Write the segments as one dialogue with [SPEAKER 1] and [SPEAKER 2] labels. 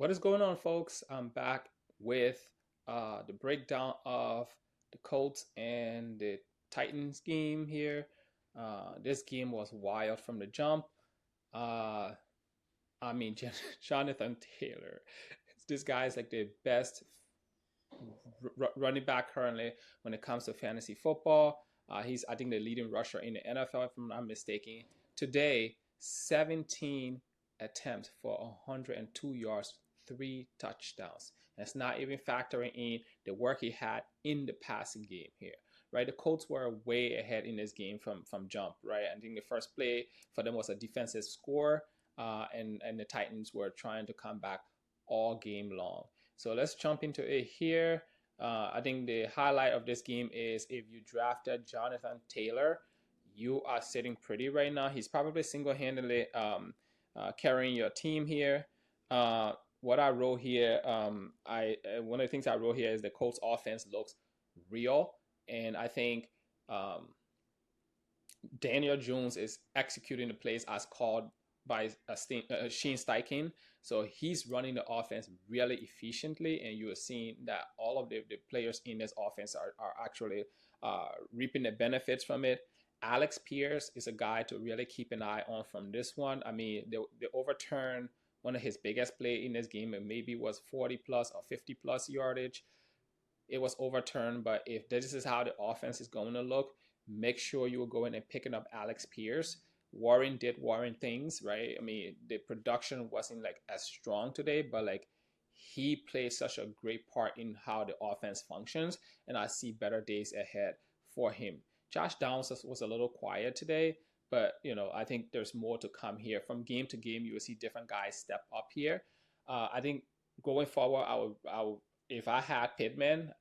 [SPEAKER 1] What is going on, folks? I'm back with the breakdown of the Colts and the Titans game here. This game was wild from the jump. Uh, I mean, Jonathan Taylor. This guy is like the best running back currently when it comes to fantasy football. He's, I think, the leading rusher in the NFL, if I'm not mistaken. Today, 17 attempts for 102 yards, 3 touchdowns. That's not even factoring in the work he had in the passing game here, right? The Colts were way ahead in this game from jump, right? I think the first play for them was a defensive score, and the Titans were trying to come back all game long. So let's jump into it here. I think the highlight of this game is if you drafted Jonathan Taylor, you are sitting pretty right now. He's probably single-handedly carrying your team here. What I wrote here, I one of the things I wrote here is the Colts offense looks real, and I think Daniel Jones is executing the plays as called by Shane Steichen. So he's running the offense really efficiently, and you are seeing that all of the players in this offense are actually reaping the benefits from it. Alex Pierce is a guy to really keep an eye on from this one. I mean, they overturned one of his biggest play in this game. It maybe was 40 plus or 50 plus yardage. It was overturned, but if this is how the offense is going to look, make sure you are going and picking up Alex Pierce. Warren did Warren things, right? I mean, the production wasn't like as strong today, but like he plays such a great part in how the offense functions, and I see better days ahead for him. Josh Downs was a little quiet today, but I think there's more to come here. From game to game, you will see different guys step up here. I think going forward, I will if I had Pittman,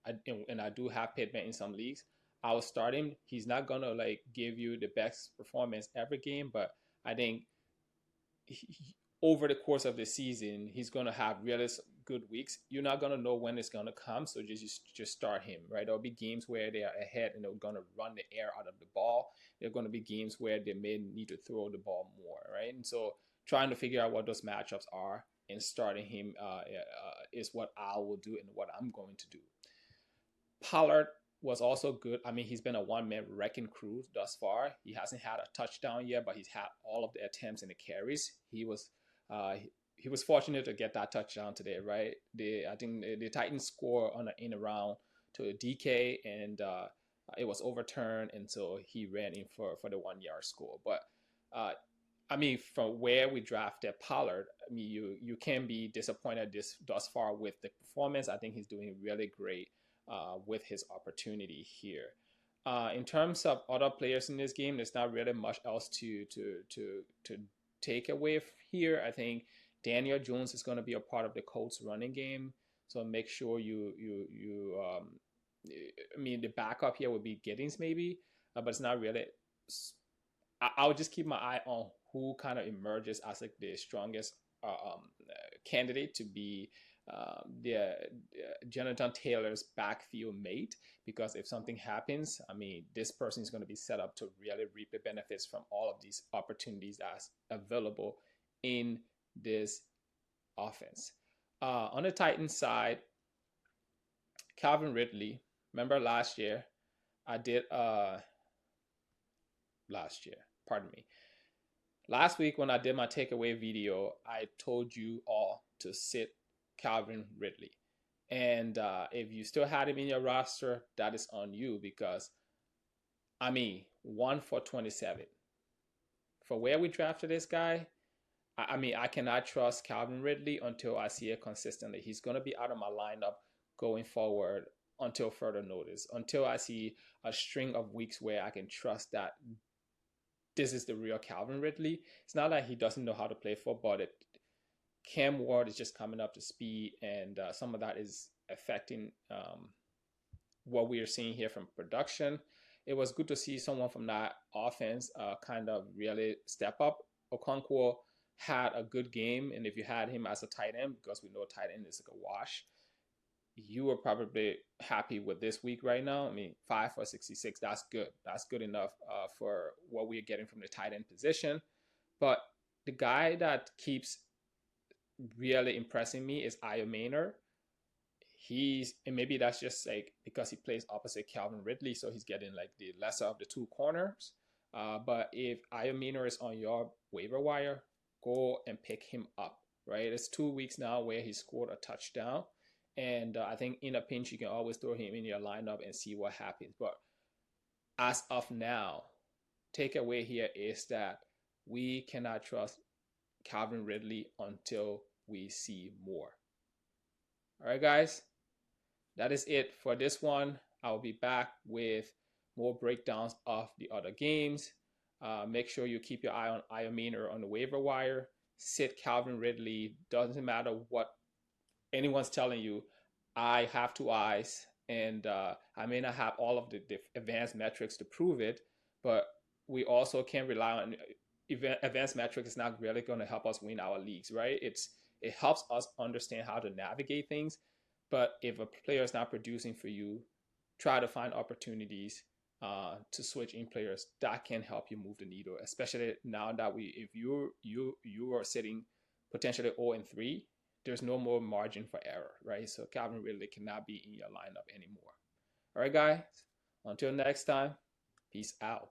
[SPEAKER 1] and I do have Pittman in some leagues, I will start him. He's not gonna like give you the best performance every game, but I think over the course of the season, he's gonna have really good weeks. You're not gonna know when it's gonna come, so just start him, right? There'll be games where they are ahead and they're gonna run the air out of the ball. There are gonna be games where they may need to throw the ball more, right? And so trying to figure out what those matchups are and starting him is what I will do and what I'm going to do. Pollard was also good. I mean, he's been a one-man wrecking crew thus far. He hasn't had a touchdown yet, but he's had all of the attempts and the carries. He was fortunate to get that touchdown today, right? I think the Titans score on an in around to a DK, and it was overturned, and so he ran in for the 1 yard score. But I mean, from where we drafted Pollard, I mean, you can be disappointed thus far with the performance. I think he's doing really great with his opportunity here. In terms of other players in this game, there's not really much else to take away here. I think Daniel Jones is going to be a part of the Colts running game, so make sure I mean, the backup here would be Giddings maybe, but it's not really. I would just keep my eye on who kind of emerges as like the strongest candidate to be the Jonathan Taylor's backfield mate, because if something happens, I mean, this person is going to be set up to really reap the benefits from all of these opportunities that's available in this offense. On the Titans side, Calvin Ridley. Remember last year, I did last year. Pardon me. Last week when I did my takeaway video, I told you all to sit Calvin Ridley. And if you still had him in your roster, that is on you, because, I mean, 1 for 27. For where we drafted this guy, I mean, I cannot trust Calvin Ridley until I see it consistently. He's going to be out of my lineup going forward until further notice, until I see a string of weeks where I can trust that this is the real Calvin Ridley. It's not like he doesn't know how to play football. Cam Ward is just coming up to speed, and some of that is affecting what we are seeing here from production. It was good to see someone from that offense kind of really step up. Okonkwo had a good game, and if you had him as a tight end, because we know tight end is like a wash, you were probably happy with this week right now. I mean, 5 for 66, that's good. That's good enough for what we're getting from the tight end position. But the guy that keeps really impressing me is Io Maynard. And maybe that's just like because he plays opposite Calvin Ridley, so he's getting like the lesser of the two corners. But if Io Maynard is on your waiver wire, go and pick him up. Right, it's 2 weeks now where he scored a touchdown, and I think in a pinch you can always throw him in your lineup and see what happens. But as of now, takeaway here is that we cannot trust Calvin Ridley until we see more. All right, guys, that is it for this one. I'll be back with more breakdowns of the other games. Make sure you keep your eye on Iominer on the waiver wire. Sit Calvin Ridley. Doesn't matter what anyone's telling you. I have two eyes, and I may not have all of the advanced metrics to prove it, but we also can't rely on advanced metrics. Is not really going to help us win our leagues, right? It helps us understand how to navigate things, but if a player is not producing for you, try to find opportunities to switch in players that can help you move the needle. Especially now that if you are sitting potentially 0-3, there's no more margin for error, right? So Calvin really cannot be in your lineup anymore. All right, guys. Until next time, peace out.